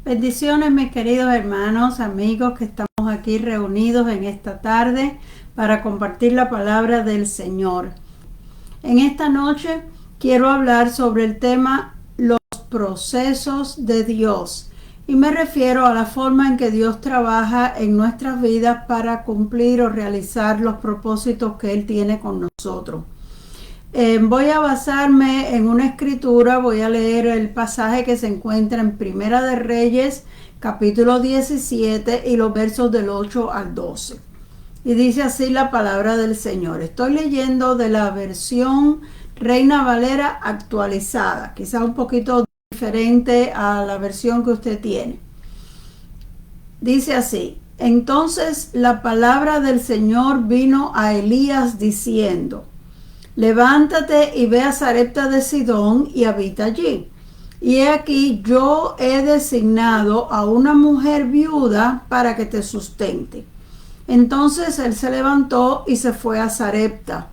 Bendiciones, mis queridos hermanos, amigos que estamos aquí reunidos en esta tarde para compartir la palabra del Señor. En esta noche quiero hablar sobre el tema los procesos de Dios y me refiero a la forma en que Dios trabaja en nuestras vidas para cumplir o realizar los propósitos que Él tiene con nosotros. Voy a basarme en una escritura, voy a leer el pasaje que se encuentra en Primera de Reyes, capítulo 17 y los versos del 8 al 12. Y dice así la palabra del Señor. Estoy leyendo de la versión Reina Valera actualizada, quizá un poquito diferente a la versión que usted tiene. Dice así: entonces la palabra del Señor vino a Elías diciendo: levántate y ve a Sarepta de Sidón y habita allí. Y he aquí, yo he designado a una mujer viuda para que te sustente. Entonces él se levantó y se fue a Sarepta.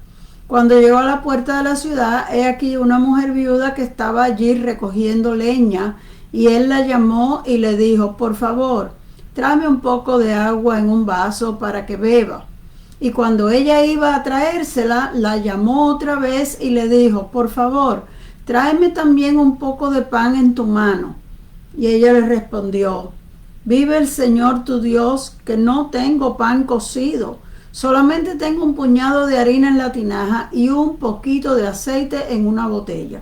Cuando llegó a la puerta de la ciudad, he aquí una mujer viuda que estaba allí recogiendo leña, y él la llamó y le dijo: por favor, tráeme un poco de agua en un vaso para que beba. Y cuando ella iba a traérsela, la llamó otra vez y le dijo: por favor, tráeme también un poco de pan en tu mano. Y ella le respondió: vive el Señor tu Dios, que no tengo pan cocido, solamente tengo un puñado de harina en la tinaja y un poquito de aceite en una botella.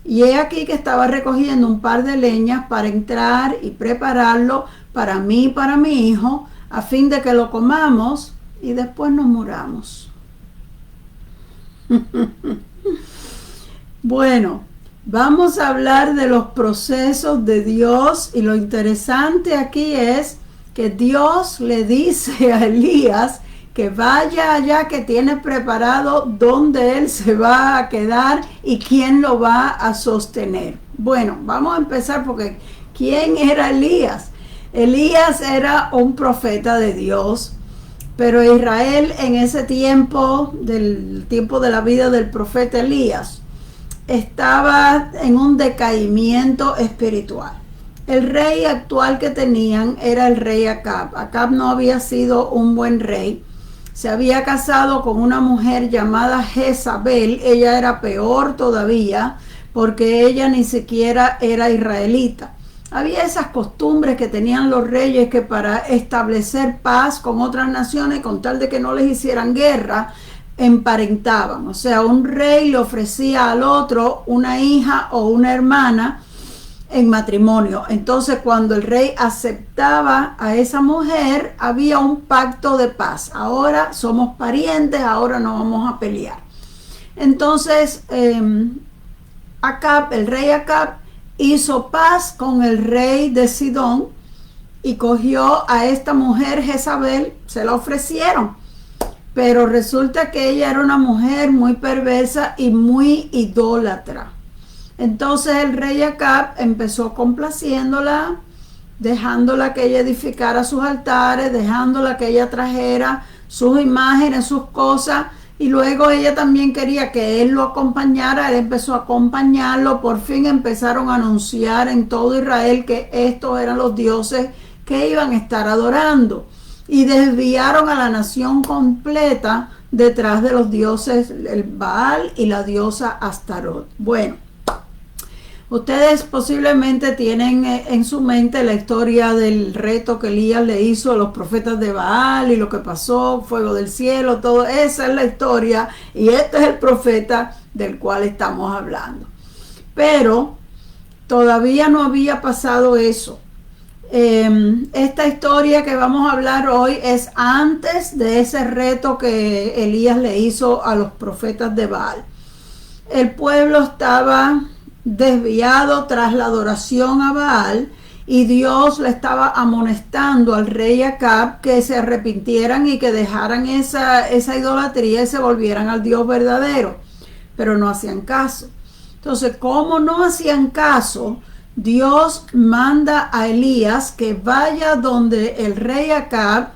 Y he aquí que estaba recogiendo un par de leñas para entrar y prepararlo para mí y para mi hijo, a fin de que lo comamos y después nos muramos. Bueno, vamos a hablar de los procesos de Dios, y lo interesante aquí es que Dios le dice a Elías que vaya allá, que tiene preparado dónde él se va a quedar y quién lo va a sostener. Bueno, vamos a empezar porque ¿quién era Elías? Elías era un profeta de Dios. Pero Israel en ese tiempo, del tiempo de la vida del profeta Elías, estaba en un decaimiento espiritual. El rey actual que tenían era el rey Acab. Acab no había sido un buen rey. Se había casado con una mujer llamada Jezabel. Ella era peor todavía porque ella ni siquiera era israelita. Había esas costumbres que tenían los reyes, que para establecer paz con otras naciones, con tal de que no les hicieran guerra, emparentaban. O sea, un rey le ofrecía al otro una hija o una hermana en matrimonio. Entonces, cuando el rey aceptaba a esa mujer, había un pacto de paz. Ahora somos parientes, ahora no vamos a pelear. Entonces, Acab, el rey Acab, hizo paz con el rey de Sidón y cogió a esta mujer Jezabel, se la ofrecieron, pero resulta que ella era una mujer muy perversa y muy idólatra. Entonces el rey Acab empezó complaciéndola, dejándola que ella edificara sus altares, dejándola que ella trajera sus imágenes, sus cosas. Y luego ella también quería que él lo acompañara. Él empezó a acompañarlo. Por fin empezaron a anunciar en todo Israel que estos eran los dioses que iban a estar adorando. Y desviaron a la nación completa detrás de los dioses, el Baal y la diosa Astarot. Bueno, ustedes posiblemente tienen en su mente la historia del reto que Elías le hizo a los profetas de Baal y lo que pasó, fuego del cielo, todo. Esa es la historia y este es el profeta del cual estamos hablando. Pero todavía no había pasado eso. Esta historia que vamos a hablar hoy es antes de ese reto que Elías le hizo a los profetas de Baal. El pueblo estaba desviado tras la adoración a Baal y Dios le estaba amonestando al rey Acab que se arrepintieran y que dejaran esa idolatría y se volvieran al Dios verdadero, pero no hacían caso. Entonces, como no hacían caso, Dios manda a Elías que vaya donde el rey Acab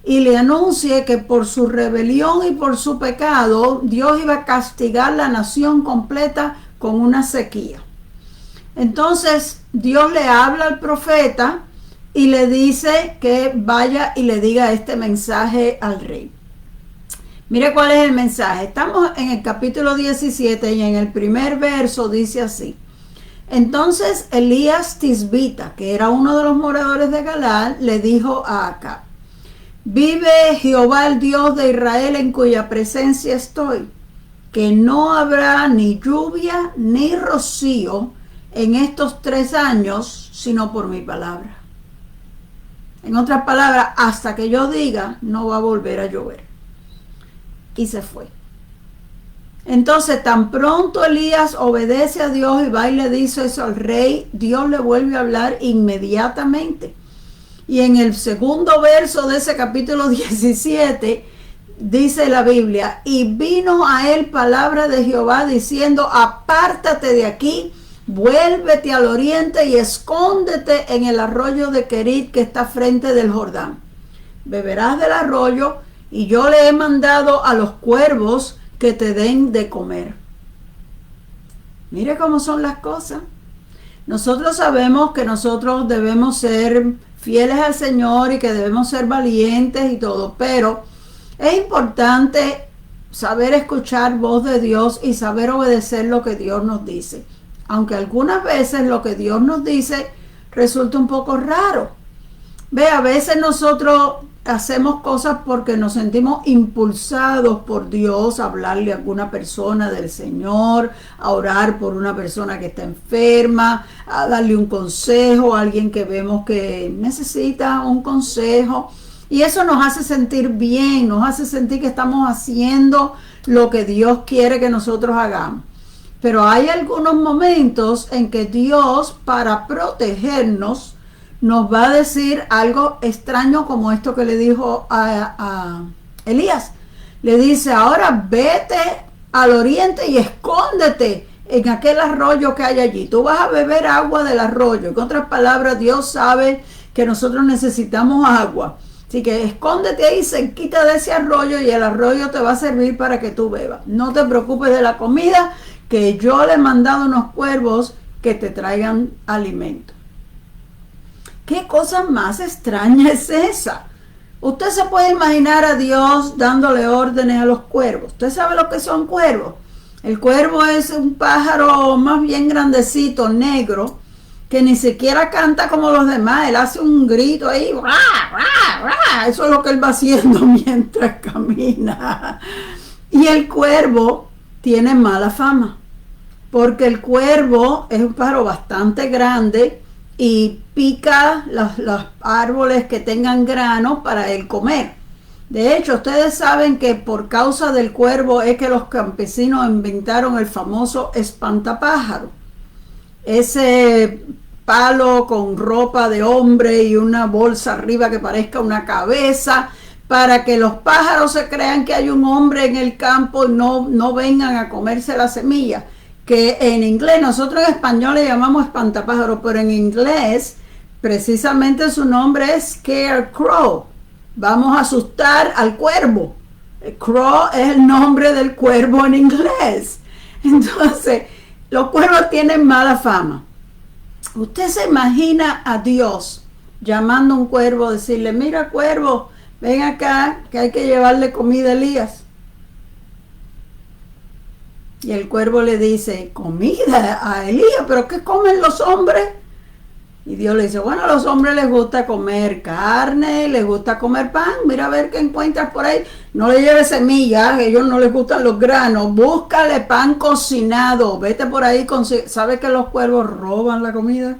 y le anuncie que por su rebelión y por su pecado Dios iba a castigar la nación completa con una sequía. Entonces Dios le habla al profeta y le dice que vaya y le diga este mensaje al rey. Mire cuál es el mensaje. Estamos en el capítulo 17 y en el primer verso dice así. Entonces Elías Tisbita, que era uno de los moradores de Galaad, le dijo a Acab: vive Jehová el Dios de Israel en cuya presencia estoy, que no habrá ni lluvia ni rocío en estos 3 años, sino por mi palabra. En otras palabras, hasta que yo diga, no va a volver a llover. Y se fue. Entonces, tan pronto Elías obedece a Dios y va y le dice eso al rey, Dios le vuelve a hablar inmediatamente. Y en el segundo verso de ese capítulo 17, dice la Biblia, y vino a él palabra de Jehová diciendo, apártate de aquí, vuélvete al oriente y escóndete en el arroyo de Querit que está frente del Jordán. Beberás del arroyo y yo le he mandado a los cuervos que te den de comer. Mire cómo son las cosas. Nosotros sabemos que nosotros debemos ser fieles al Señor y que debemos ser valientes y todo, pero es importante saber escuchar voz de Dios y saber obedecer lo que Dios nos dice. Aunque algunas veces lo que Dios nos dice resulta un poco raro. Ve, a veces nosotros hacemos cosas porque nos sentimos impulsados por Dios a hablarle a alguna persona del Señor, a orar por una persona que está enferma, a darle un consejo a alguien que vemos que necesita un consejo. Y eso nos hace sentir bien, nos hace sentir que estamos haciendo lo que Dios quiere que nosotros hagamos. Pero hay algunos momentos en que Dios, para protegernos, nos va a decir algo extraño como esto que le dijo a Elías. Le dice, ahora vete al oriente y escóndete en aquel arroyo que hay allí. Tú vas a beber agua del arroyo. En otras palabras, Dios sabe que nosotros necesitamos agua. Así que escóndete ahí cerquita de ese arroyo y el arroyo te va a servir para que tú bebas. No te preocupes de la comida, que yo le he mandado unos cuervos que te traigan alimento. ¿Qué cosa más extraña es esa? Usted se puede imaginar a Dios dándole órdenes a los cuervos. ¿Usted sabe lo que son cuervos? El cuervo es un pájaro más bien grandecito, negro, que ni siquiera canta como los demás. Él hace un grito ahí. ¡Rah, rah, rah! Eso es lo que él va haciendo mientras camina. Y el cuervo tiene mala fama, porque el cuervo es un pájaro bastante grande y pica los árboles que tengan grano para él comer. De hecho, ustedes saben que por causa del cuervo es que los campesinos inventaron el famoso espantapájaro. Ese palo con ropa de hombre y una bolsa arriba que parezca una cabeza, para que los pájaros se crean que hay un hombre en el campo y no vengan a comerse la semilla. Que en inglés, nosotros en español le llamamos espantapájaro, pero en inglés precisamente su nombre es scarecrow. Vamos a asustar al cuervo. Crow es el nombre del cuervo en inglés. Entonces, los cuervos tienen mala fama. Usted se imagina a Dios llamando a un cuervo, decirle, mira cuervo, ven acá que hay que llevarle comida a Elías. Y el cuervo le dice, comida a Elías, ¿pero qué comen los hombres? Y Dios le dice, bueno, a los hombres les gusta comer carne, les gusta comer pan, mira a ver qué encuentras por ahí. No le lleves semillas, a ellos no les gustan los granos, búscale pan cocinado, vete por ahí, ¿sabes que los cuervos roban la comida?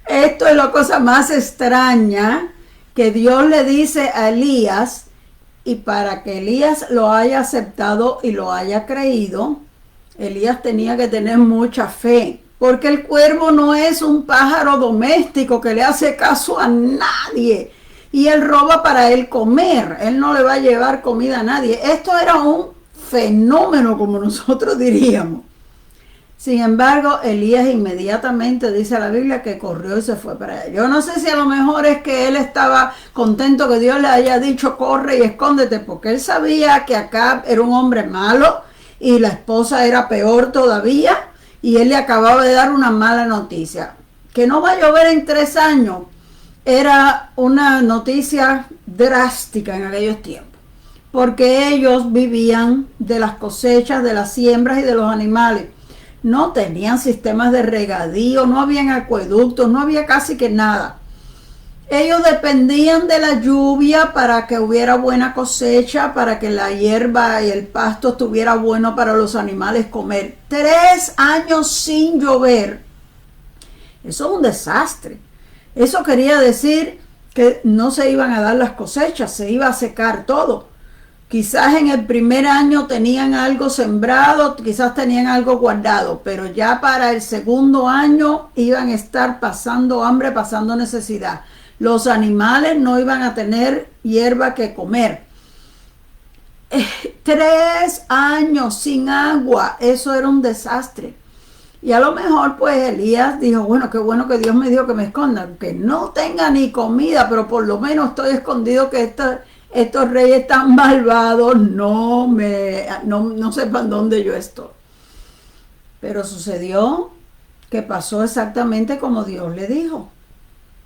Esto es la cosa más extraña que Dios le dice a Elías. Y para que Elías lo haya aceptado y lo haya creído, Elías tenía que tener mucha fe. Porque el cuervo no es un pájaro doméstico que le hace caso a nadie. Y él roba para él comer. Él no le va a llevar comida a nadie. Esto era un fenómeno, como nosotros diríamos. Sin embargo, Elías inmediatamente, dice la Biblia, que corrió y se fue para allá. Yo no sé si a lo mejor es que él estaba contento que Dios le haya dicho corre y escóndete, porque él sabía que Acab era un hombre malo y la esposa era peor todavía y él le acababa de dar una mala noticia. que no va a llover en 3 años era una noticia drástica en aquellos tiempos, porque ellos vivían de las cosechas, de las siembras y de los animales. No tenían sistemas de regadío, no habían acueductos, no había casi que nada. Ellos dependían de la lluvia para que hubiera buena cosecha, para que la hierba y el pasto estuviera bueno para los animales comer. 3 años sin llover. Eso es un desastre. Eso quería decir que no se iban a dar las cosechas, se iba a secar todo. Quizás en el primer año tenían algo sembrado, quizás tenían algo guardado, pero ya para el segundo año iban a estar pasando hambre, pasando necesidad. Los animales no iban a tener hierba que comer. 3 años sin agua, eso era un desastre. Y a lo mejor pues Elías dijo, bueno, qué bueno que Dios me dijo que me esconda, que no tenga ni comida, pero por lo menos estoy escondido, que estos reyes tan malvados no sepan dónde yo estoy. Pero sucedió que pasó exactamente como Dios le dijo.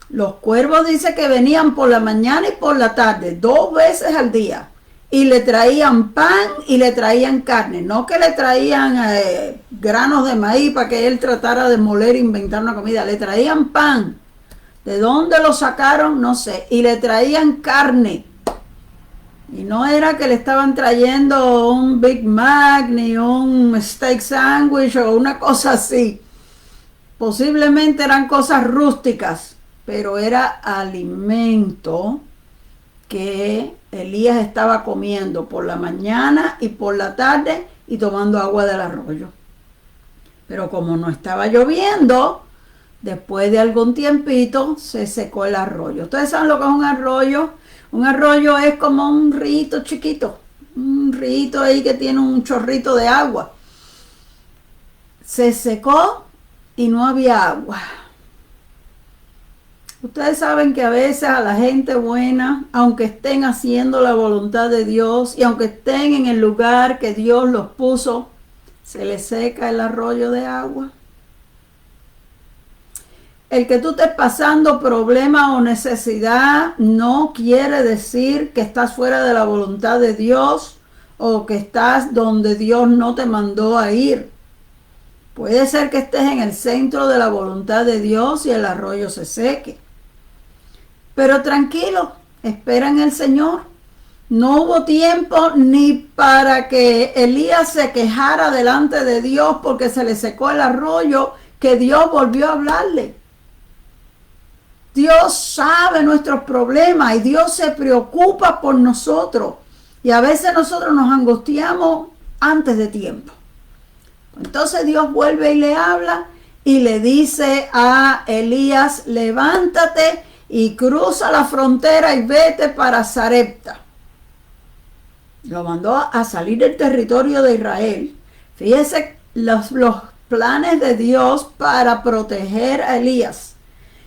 Los cuervos dice que venían por la mañana y por la tarde, 2 veces al día. Y le traían pan y le traían carne. No que le traían granos de maíz para que él tratara de moler e inventar una comida. Le traían pan. ¿De dónde lo sacaron? No sé. Y le traían carne. Y no era que le estaban trayendo un Big Mac ni un steak sandwich o una cosa así. Posiblemente eran cosas rústicas, pero era alimento que Elías estaba comiendo por la mañana y por la tarde y tomando agua del arroyo. Pero como no estaba lloviendo, después de algún tiempito se secó el arroyo. ¿Ustedes saben lo que es un arroyo? Un arroyo es como un río chiquito, un río ahí que tiene un chorrito de agua. Se secó y no había agua. Ustedes saben que a veces a la gente buena, aunque estén haciendo la voluntad de Dios y aunque estén en el lugar que Dios los puso, se les seca el arroyo de agua. El que tú estés pasando problema o necesidad no quiere decir que estás fuera de la voluntad de Dios o que estás donde Dios no te mandó a ir. Puede ser que estés en el centro de la voluntad de Dios y el arroyo se seque. Pero tranquilo, espera en el Señor. No hubo tiempo ni para que Elías se quejara delante de Dios porque se le secó el arroyo, que Dios volvió a hablarle. Dios sabe nuestros problemas y Dios se preocupa por nosotros. Y a veces nosotros nos angustiamos antes de tiempo. Entonces Dios vuelve y le habla y le dice a Elías, levántate y cruza la frontera y vete para Sarepta. Lo mandó a salir del territorio de Israel. Fíjese los planes de Dios para proteger a Elías.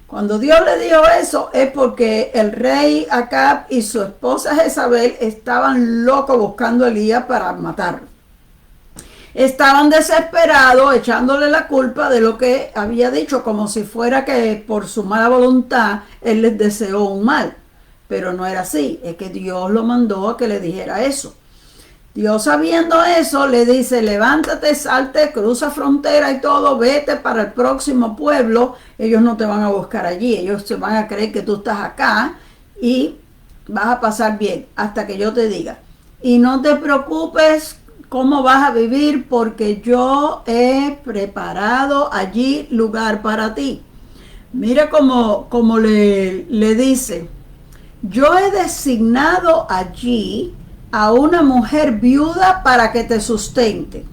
Cuando Dios le dijo eso es porque el rey Acab y su esposa Jezabel estaban locos buscando a Elías para matarlo. Estaban desesperados echándole la culpa de lo que había dicho, como si fuera que por su mala voluntad él les deseó un mal. Pero no era así, es que Dios lo mandó a que le dijera eso. Dios, sabiendo eso, le dice, levántate, salte, cruza frontera y todo, vete para el próximo pueblo. Ellos no te van a buscar allí, ellos se van a creer que tú estás acá y vas a pasar bien hasta que yo te diga. Y no te preocupes cómo vas a vivir, porque yo he preparado allí lugar para ti. Mira cómo le dice, yo he designado allí a una mujer viuda para que te sustente.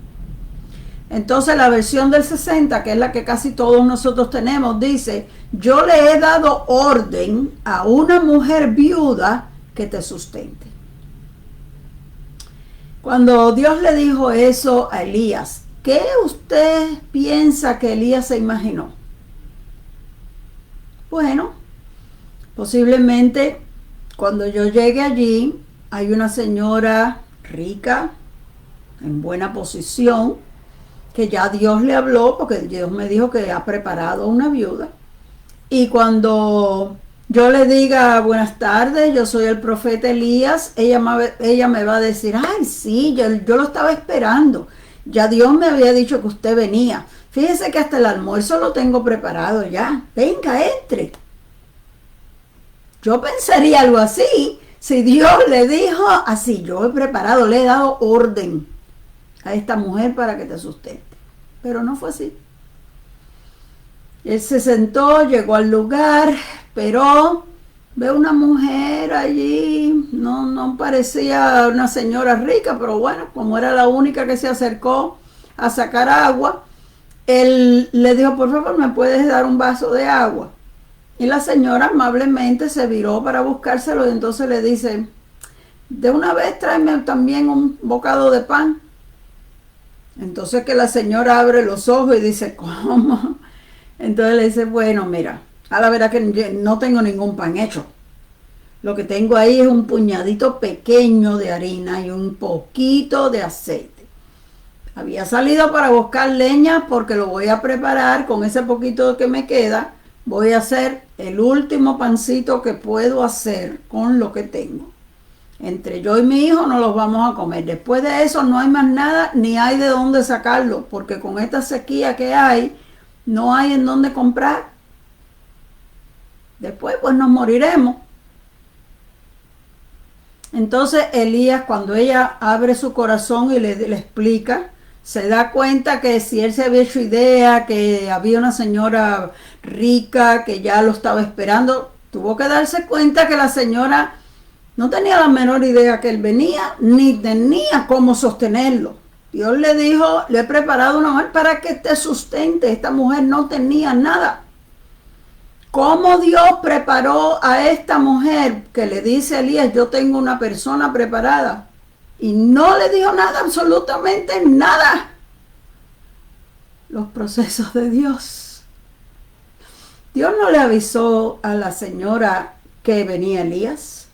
Entonces la versión del 60, que es la que casi todos nosotros tenemos, dice, yo le he dado orden a una mujer viuda que te sustente. Cuando Dios le dijo eso a Elías, ¿qué usted piensa que Elías se imaginó? Bueno, posiblemente cuando yo llegue allí, hay una señora rica, en buena posición, que ya Dios le habló, porque Dios me dijo que ha preparado una viuda. Y cuando yo le diga buenas tardes, yo soy el profeta Elías, ella me va a decir, ay, sí, yo lo estaba esperando. Ya Dios me había dicho que usted venía. Fíjese que hasta el almuerzo lo tengo preparado ya. Venga, entre. Yo pensaría algo así. Si Dios le dijo así, yo he preparado, le he dado orden a esta mujer para que te sustente. Pero no fue así. Él se sentó, llegó al lugar, pero ve una mujer allí, no parecía una señora rica, pero bueno, como era la única que se acercó a sacar agua, él le dijo, por favor, ¿me puedes dar un vaso de agua? Y la señora amablemente se viró para buscárselo y entonces le dice, de una vez tráeme también un bocado de pan. Entonces que la señora abre los ojos y dice, ¿cómo? Entonces le dice, bueno, mira, a la verdad que no tengo ningún pan hecho. Lo que tengo ahí es un puñadito pequeño de harina y un poquito de aceite. Había salido para buscar leña porque lo voy a preparar con ese poquito que me queda. Voy a hacer el último pancito que puedo hacer con lo que tengo. Entre yo y mi hijo nos los vamos a comer. Después de eso no hay más nada, ni hay de dónde sacarlo, porque con esta sequía que hay, no hay en dónde comprar. Después pues nos moriremos. Entonces Elías, cuando ella abre su corazón y le explica, se da cuenta que si él se había hecho idea que había una señora rica que ya lo estaba esperando, tuvo que darse cuenta que la señora no tenía la menor idea que él venía, ni tenía cómo sostenerlo. Dios le dijo, le he preparado una mujer para que te sustente. Esta mujer no tenía nada. ¿Cómo Dios preparó a esta mujer que le dice a Elías, yo tengo una persona preparada? Y no le dijo nada, absolutamente nada. Los procesos de Dios. Dios no le avisó a la señora que venía Elías.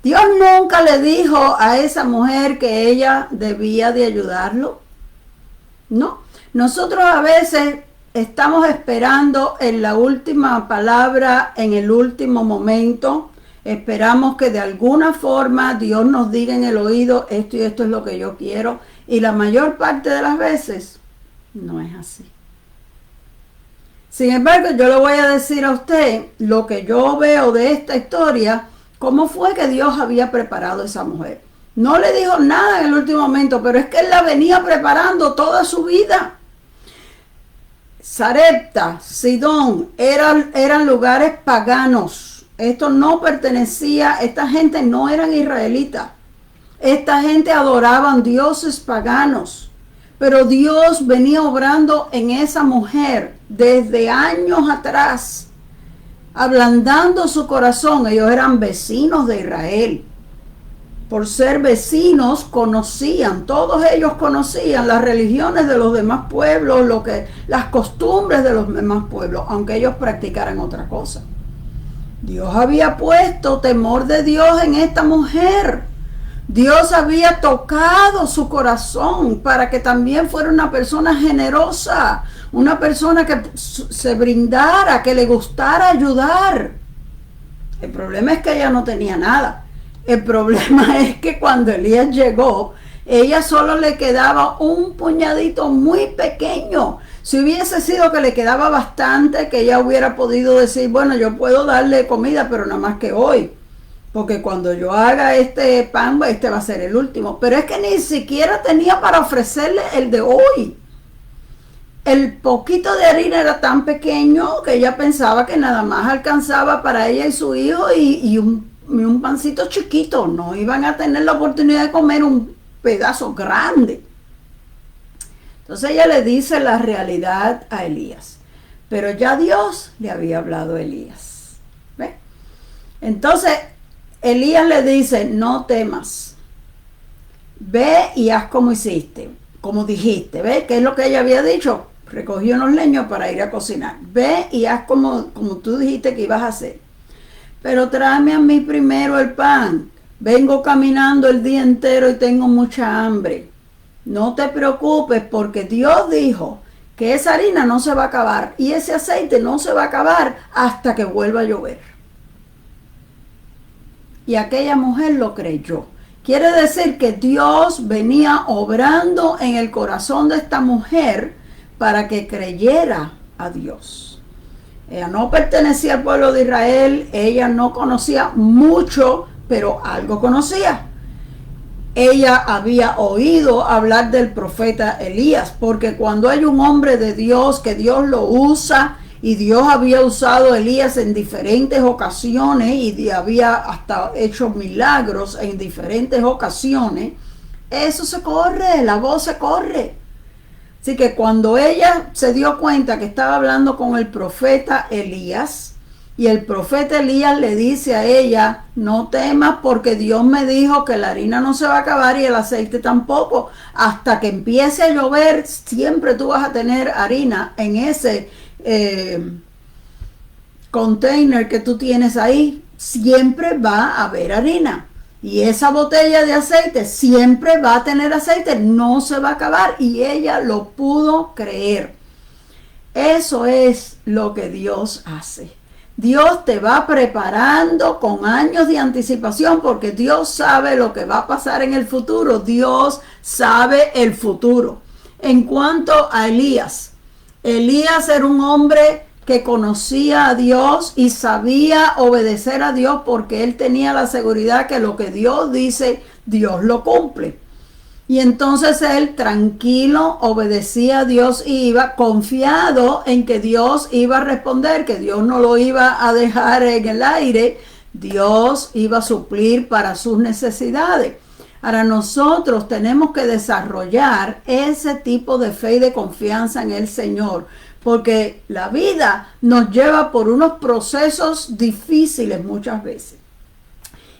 Dios nunca le dijo a esa mujer que ella debía de ayudarlo. No, nosotros a veces estamos esperando en la última palabra, en el último momento. Esperamos que de alguna forma Dios nos diga en el oído, esto y esto es lo que yo quiero. Y la mayor parte de las veces no es así. Sin embargo, yo le voy a decir a usted lo que yo veo de esta historia, cómo fue que Dios había preparado a esa mujer. No le dijo nada en el último momento, pero es que él la venía preparando toda su vida. Sarepta, Sidón, eran lugares paganos. Esto no pertenecía, esta gente no eran israelitas. Esta gente adoraban dioses paganos. Pero Dios venía obrando en esa mujer desde años atrás, ablandando su corazón. Ellos eran vecinos de Israel. Por ser vecinos conocían, todos ellos conocían las religiones de los demás pueblos, las costumbres de los demás pueblos, aunque ellos practicaran otra cosa. Dios había puesto temor de Dios en esta mujer. Dios había tocado su corazón para que también fuera una persona generosa, una persona que se brindara, que le gustara ayudar. El problema es que ella no tenía nada. El problema es que cuando Elías llegó, ella solo le quedaba un puñadito muy pequeño. Si hubiese sido que le quedaba bastante, que ella hubiera podido decir, bueno, yo puedo darle comida, pero nada más que hoy. Porque cuando yo haga este pan, este va a ser el último. Pero es que ni siquiera tenía para ofrecerle el de hoy. El poquito de harina era tan pequeño que ella pensaba que nada más alcanzaba para ella y su hijo y un pancito chiquito. No iban a tener la oportunidad de comer un pedazo grande. Entonces ella le dice la realidad a Elías. Pero ya Dios le había hablado a Elías. ¿Ve? Entonces Elías le dice, no temas. Ve y haz como hiciste, como dijiste. ¿Ve? ¿Qué es lo que ella había dicho? Recogió unos leños para ir a cocinar. Ve y haz como tú dijiste que ibas a hacer. Pero tráeme a mí primero el pan. Vengo caminando el día entero y tengo mucha hambre. No te preocupes porque Dios dijo que esa harina no se va a acabar y ese aceite no se va a acabar hasta que vuelva a llover. Y aquella mujer lo creyó. Quiere decir que Dios venía obrando en el corazón de esta mujer para que creyera a Dios. Ella no pertenecía al pueblo de Israel, ella no conocía mucho, pero algo conocía. Ella había oído hablar del profeta Elías, porque cuando hay un hombre de Dios, que Dios lo usa, y Dios había usado a Elías en diferentes ocasiones y había hasta hecho milagros en diferentes ocasiones, eso se corre, la voz se corre. Así que cuando ella se dio cuenta que estaba hablando con el profeta Elías, y el profeta Elías le dice a ella, no temas porque Dios me dijo que la harina no se va a acabar y el aceite tampoco. Hasta que empiece a llover, siempre tú vas a tener harina en ese container que tú tienes ahí. Siempre va a haber harina. Y esa botella de aceite siempre va a tener aceite, no se va a acabar. Y ella lo pudo creer. Eso es lo que Dios hace. Dios te va preparando con años de anticipación porque Dios sabe lo que va a pasar en el futuro. Dios sabe el futuro. En cuanto a Elías, Elías era un hombre que conocía a Dios y sabía obedecer a Dios porque él tenía la seguridad que lo que Dios dice, Dios lo cumple. Y entonces él tranquilo obedecía a Dios y iba confiado en que Dios iba a responder, que Dios no lo iba a dejar en el aire, Dios iba a suplir para sus necesidades. Ahora nosotros tenemos que desarrollar ese tipo de fe y de confianza en el Señor, porque la vida nos lleva por unos procesos difíciles muchas veces.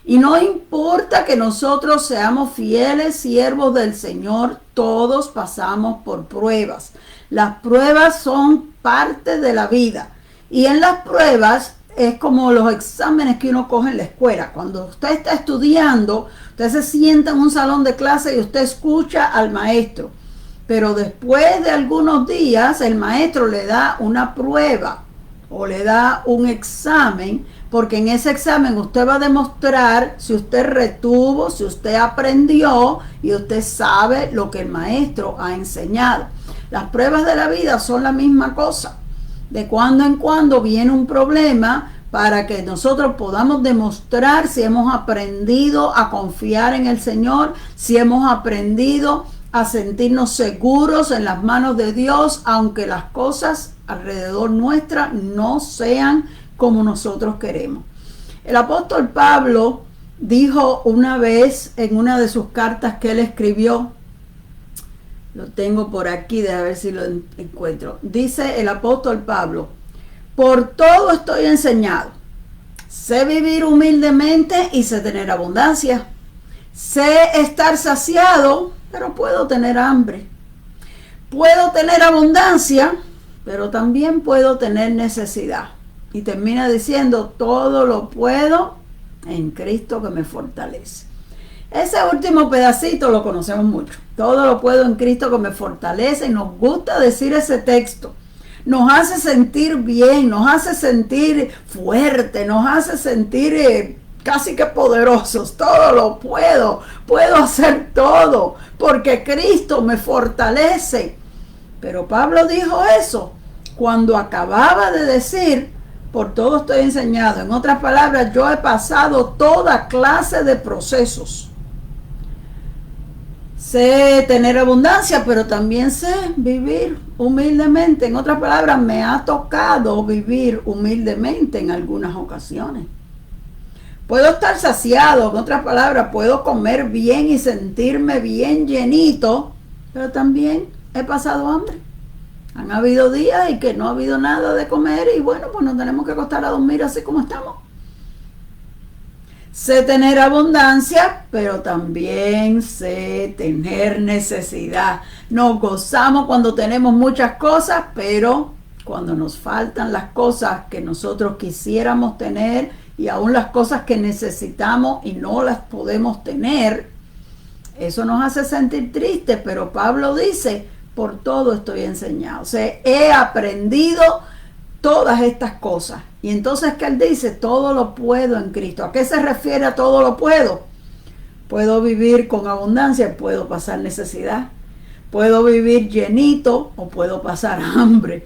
Y no importa que nosotros seamos fieles siervos del Señor, todos pasamos por pruebas. Las pruebas son parte de la vida. Y en las pruebas es como los exámenes que uno coge en la escuela. Cuando usted está estudiando, usted se sienta en un salón de clase y usted escucha al maestro. Pero después de algunos días, el maestro le da una prueba o le da un examen, porque en ese examen usted va a demostrar si usted retuvo, si usted aprendió y usted sabe lo que el maestro ha enseñado. Las pruebas de la vida son la misma cosa. De cuando en cuando viene un problema para que nosotros podamos demostrar si hemos aprendido a confiar en el Señor, si hemos aprendido a sentirnos seguros en las manos de Dios, aunque las cosas alrededor nuestra no sean como nosotros queremos. El apóstol Pablo dijo una vez en una de sus cartas que él escribió, lo tengo por aquí, déjame ver si lo encuentro. Dice el apóstol Pablo, por todo estoy enseñado, sé vivir humildemente y sé tener abundancia, sé estar saciado, pero puedo tener hambre, puedo tener abundancia, pero también puedo tener necesidad. Y termina diciendo, todo lo puedo en Cristo que me fortalece. Ese último pedacito lo conocemos mucho. Todo lo puedo en Cristo que me fortalece. Y nos gusta decir ese texto. Nos hace sentir bien, nos hace sentir fuerte, nos hace sentir casi que poderosos. Todo lo puedo hacer todo porque Cristo me fortalece. Pero Pablo dijo eso cuando acababa de decir, por todo estoy enseñado. En otras palabras, yo he pasado toda clase de procesos. Sé tener abundancia, pero también sé vivir humildemente. En otras palabras, me ha tocado vivir humildemente en algunas ocasiones. Puedo estar saciado, en otras palabras, puedo comer bien y sentirme bien llenito, pero también he pasado hambre. Han habido días y que no ha habido nada de comer y bueno, pues nos tenemos que acostar a dormir así como estamos. Sé tener abundancia, pero también sé tener necesidad. Nos gozamos cuando tenemos muchas cosas, pero cuando nos faltan las cosas que nosotros quisiéramos tener y aún las cosas que necesitamos y no las podemos tener, eso nos hace sentir tristes, pero Pablo dice, por todo estoy enseñado. O sea, he aprendido todas estas cosas. Y entonces, ¿qué él dice? Todo lo puedo en Cristo. ¿A qué se refiere a todo lo puedo? Puedo vivir con abundancia, puedo pasar necesidad. Puedo vivir llenito o puedo pasar hambre.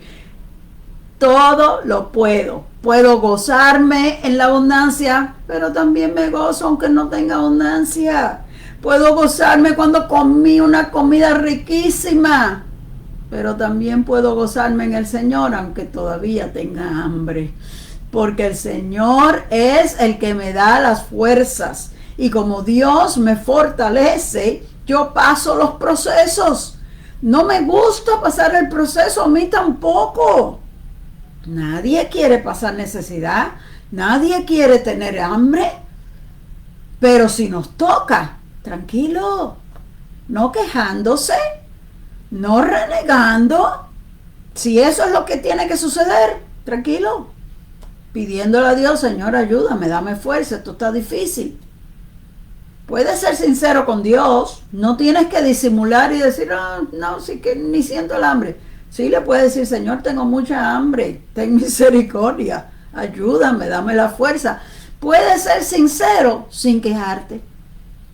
Todo lo puedo. Puedo gozarme en la abundancia, pero también me gozo aunque no tenga abundancia. Puedo gozarme cuando comí una comida riquísima, pero también puedo gozarme en el Señor aunque todavía tenga hambre. Porque el Señor es el que me da las fuerzas. Y como Dios me fortalece, yo paso los procesos. No me gusta pasar el proceso, a mí tampoco. Nadie quiere pasar necesidad, nadie quiere tener hambre. Pero si nos toca, tranquilo, no quejándose, no renegando. Si eso es lo que tiene que suceder, tranquilo, pidiéndole a Dios, Señor, ayúdame, dame fuerza, esto está difícil. Puedes ser sincero con Dios, no tienes que disimular y decir, no, sí que ni siento el hambre. Sí le puedes decir, Señor, tengo mucha hambre, ten misericordia, ayúdame, dame la fuerza. Puedes ser sincero sin quejarte.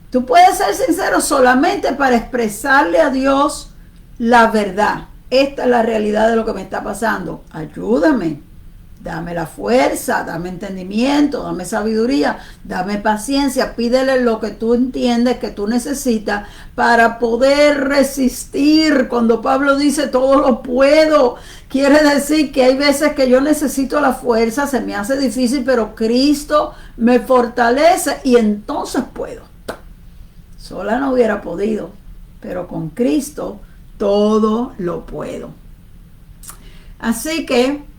Tú puedes ser sincero solamente para expresarle a Dios la verdad. Esta es la realidad de lo que me está pasando. Ayúdame. Dame la fuerza, dame entendimiento, dame sabiduría, dame paciencia, pídele lo que tú entiendes que tú necesitas para poder resistir. Cuando Pablo dice todo lo puedo, quiere decir que hay veces que yo necesito la fuerza, se me hace difícil, pero Cristo me fortalece y entonces puedo. Sola no hubiera podido, pero con Cristo todo lo puedo. Así que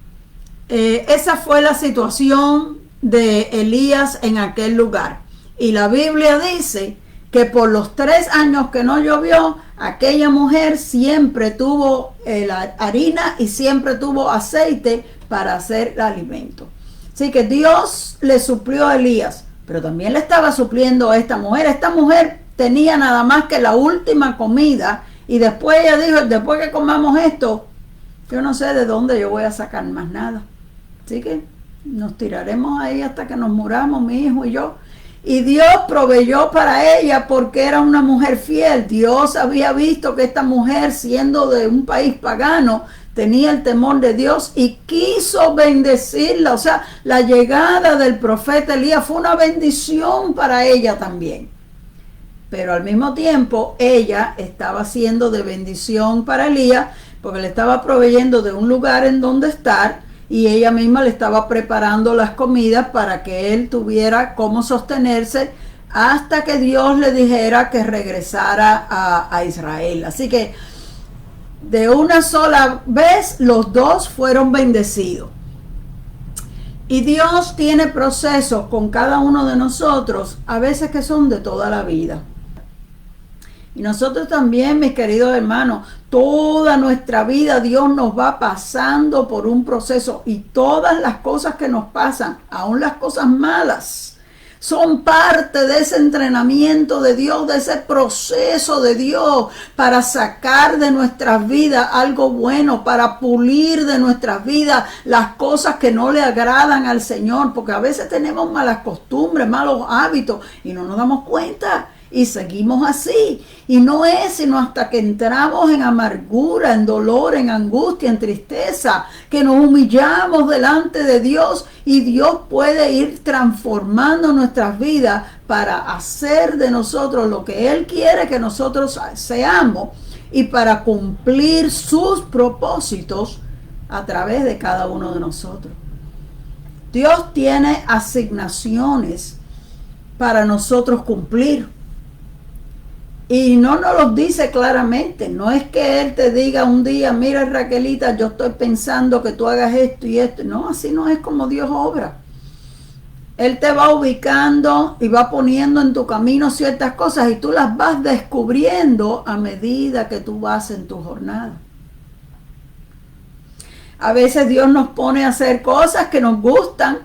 esa fue la situación de Elías en aquel lugar. Y la Biblia dice que por los 3 años que no llovió, aquella mujer siempre tuvo la harina y siempre tuvo aceite para hacer el alimento. Así que Dios le suplió a Elías, pero también le estaba supliendo a esta mujer. Esta mujer tenía nada más que la última comida y después ella dijo, después que comamos esto, yo no sé de dónde yo voy a sacar más nada. Así que nos tiraremos ahí hasta que nos muramos, mi hijo y yo. Y Dios proveyó para ella porque era una mujer fiel. Dios había visto que esta mujer, siendo de un país pagano, tenía el temor de Dios y quiso bendecirla. O sea, la llegada del profeta Elías fue una bendición para ella también. Pero al mismo tiempo, ella estaba siendo de bendición para Elías porque le estaba proveyendo de un lugar en donde estar. Y ella misma le estaba preparando las comidas para que él tuviera cómo sostenerse hasta que Dios le dijera que regresara a Israel. Así que de una sola vez los dos fueron bendecidos. Y Dios tiene procesos con cada uno de nosotros, a veces que son de toda la vida. Y nosotros también, mis queridos hermanos, toda nuestra vida Dios nos va pasando por un proceso y todas las cosas que nos pasan, aun las cosas malas, son parte de ese entrenamiento de Dios, de ese proceso de Dios para sacar de nuestras vidas algo bueno, para pulir de nuestras vidas las cosas que no le agradan al Señor, porque a veces tenemos malas costumbres, malos hábitos y no nos damos cuenta. Y seguimos así. Y no es sino hasta que entramos en amargura, en dolor, en angustia, en tristeza, que nos humillamos delante de Dios y Dios puede ir transformando nuestras vidas para hacer de nosotros lo que Él quiere que nosotros seamos y para cumplir sus propósitos a través de cada uno de nosotros. Dios tiene asignaciones para nosotros cumplir. Y no nos los dice claramente. No es que Él te diga un día, mira Raquelita, yo estoy pensando que tú hagas esto y esto. No, así no es como Dios obra. Él te va ubicando y va poniendo en tu camino ciertas cosas y tú las vas descubriendo a medida que tú vas en tu jornada. A veces Dios nos pone a hacer cosas que nos gustan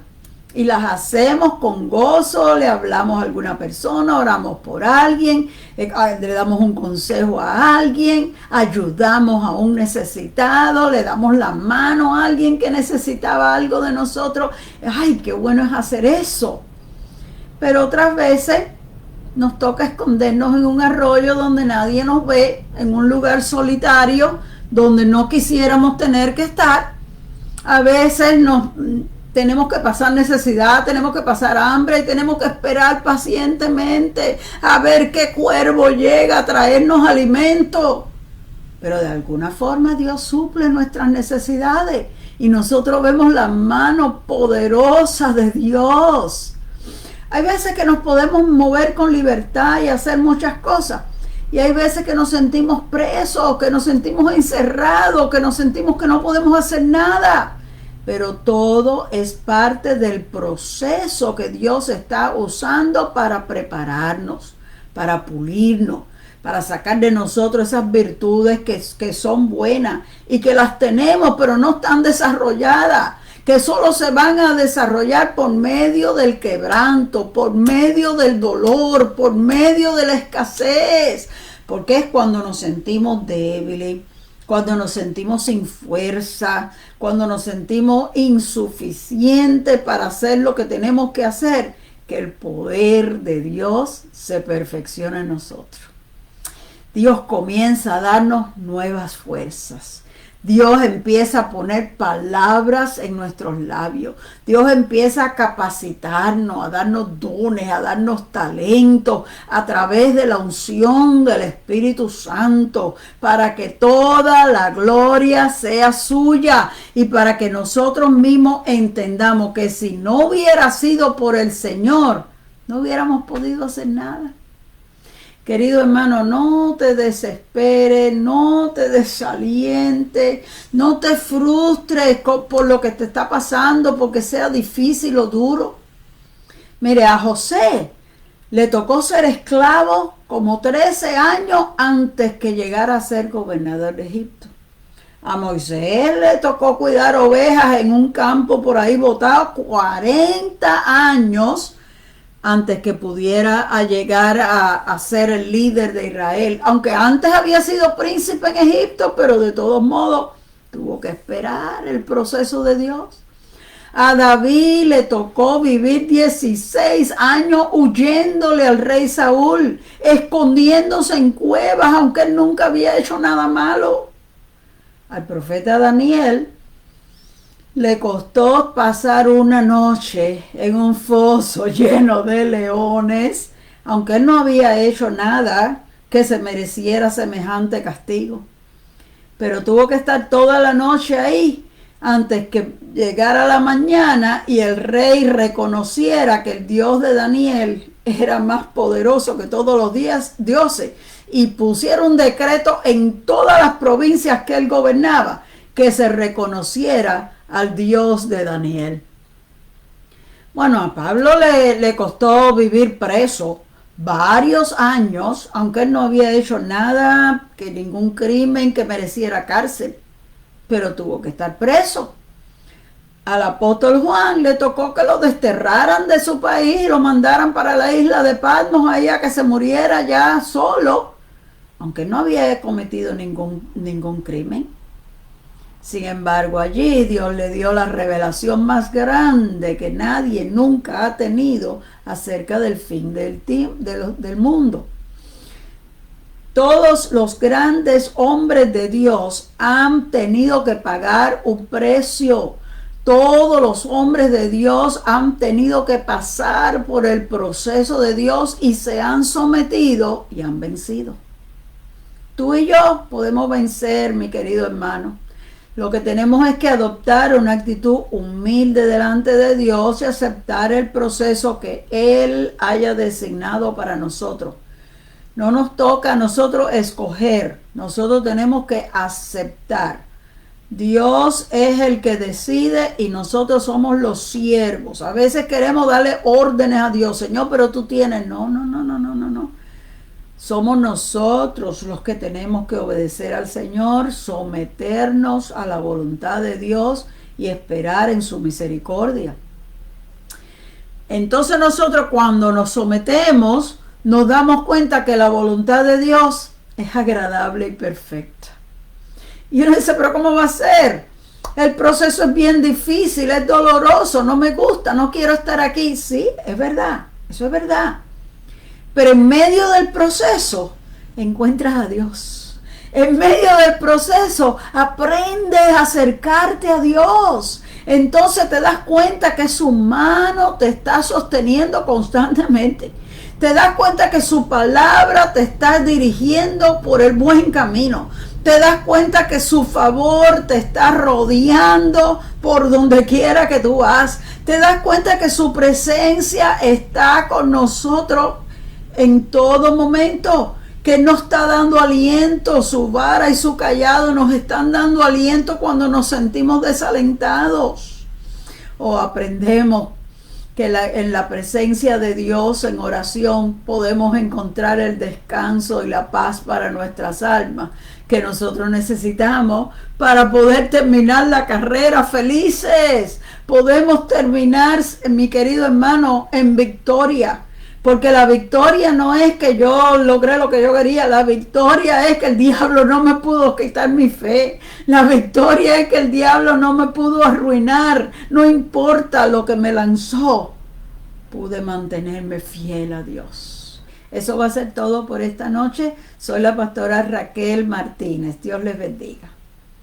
y las hacemos con gozo, le hablamos a alguna persona, oramos por alguien, le damos un consejo a alguien, ayudamos a un necesitado, le damos la mano a alguien que necesitaba algo de nosotros. ¡Ay, qué bueno es hacer eso! Pero otras veces nos toca escondernos en un arroyo donde nadie nos ve, en un lugar solitario donde no quisiéramos tener que estar. A veces tenemos que pasar necesidad, tenemos que pasar hambre y tenemos que esperar pacientemente a ver qué cuervo llega a traernos alimento. Pero de alguna forma Dios suple nuestras necesidades y nosotros vemos la mano poderosa de Dios. Hay veces que nos podemos mover con libertad y hacer muchas cosas. Y hay veces que nos sentimos presos, que nos sentimos encerrados, que nos sentimos que no podemos hacer nada. Pero todo es parte del proceso que Dios está usando para prepararnos, para pulirnos, para sacar de nosotros esas virtudes que son buenas y que las tenemos pero no están desarrolladas, que solo se van a desarrollar por medio del quebranto, por medio del dolor, por medio de la escasez, porque es cuando nos sentimos débiles, cuando nos sentimos sin fuerza, cuando nos sentimos insuficientes para hacer lo que tenemos que hacer, que el poder de Dios se perfecciona en nosotros. Dios comienza a darnos nuevas fuerzas. Dios empieza a poner palabras en nuestros labios. Dios empieza a capacitarnos, a darnos dones, a darnos talentos a través de la unción del Espíritu Santo, para que toda la gloria sea suya y para que nosotros mismos entendamos que si no hubiera sido por el Señor, no hubiéramos podido hacer nada. Querido hermano, no te desesperes, no te desalientes, no te frustres por lo que te está pasando, porque sea difícil o duro. Mire, a José le tocó ser esclavo como 13 años antes que llegara a ser gobernador de Egipto. A Moisés le tocó cuidar ovejas en un campo por ahí botado 40 años antes que pudiera llegar a ser el líder de Israel. Aunque antes había sido príncipe en Egipto, pero de todos modos tuvo que esperar el proceso de Dios. A David le tocó vivir 16 años huyéndole al rey Saúl, escondiéndose en cuevas, aunque él nunca había hecho nada malo. Al profeta Daniel le costó pasar una noche en un foso lleno de leones, aunque él no había hecho nada que se mereciera semejante castigo. Pero tuvo que estar toda la noche ahí antes que llegara la mañana y el rey reconociera que el Dios de Daniel era más poderoso que todos los dioses y pusiera un decreto en todas las provincias que él gobernaba que se reconociera al Dios de Daniel. Bueno, a Pablo le costó vivir preso varios años, aunque él no había hecho nada, que ningún crimen que mereciera cárcel, pero tuvo que estar preso. Al apóstol Juan le tocó que lo desterraran de su país y lo mandaran para la isla de Patmos, allá que se muriera ya solo, aunque no había cometido ningún crimen. Sin embargo, allí Dios le dio la revelación más grande que nadie nunca ha tenido acerca del fin del mundo. Todos los grandes hombres de Dios han tenido que pagar un precio. Todos los hombres de Dios han tenido que pasar por el proceso de Dios y se han sometido y han vencido. Tú y yo podemos vencer, mi querido hermano. Lo que tenemos es que adoptar una actitud humilde delante de Dios y aceptar el proceso que Él haya designado para nosotros. No nos toca a nosotros escoger, nosotros tenemos que aceptar. Dios es el que decide y nosotros somos los siervos. A veces queremos darle órdenes a Dios, Señor, pero tú tienes. No. Somos nosotros los que tenemos que obedecer al Señor, someternos a la voluntad de Dios y esperar en su misericordia. Entonces nosotros cuando nos sometemos, nos damos cuenta que la voluntad de Dios es agradable y perfecta. Y uno dice, pero ¿cómo va a ser? El proceso es bien difícil, es doloroso, no me gusta, no quiero estar aquí. Sí, es verdad, eso es verdad. Pero en medio del proceso encuentras a Dios. En medio del proceso aprendes a acercarte a Dios. Entonces te das cuenta que su mano te está sosteniendo constantemente. Te das cuenta que su palabra te está dirigiendo por el buen camino. Te das cuenta que su favor te está rodeando por donde quiera que tú vas. Te das cuenta que su presencia está con nosotros en todo momento, que nos está dando aliento, su vara y su callado nos están dando aliento cuando nos sentimos desalentados. O aprendemos que en la presencia de Dios en oración podemos encontrar el descanso y la paz para nuestras almas que nosotros necesitamos para poder terminar la carrera felices. Podemos terminar, mi querido hermano, en victoria. Porque la victoria no es que yo logré lo que yo quería, la victoria es que el diablo no me pudo quitar mi fe, la victoria es que el diablo no me pudo arruinar, no importa lo que me lanzó, pude mantenerme fiel a Dios. Eso va a ser todo por esta noche. Soy la pastora Raquel Martínez. Dios les bendiga.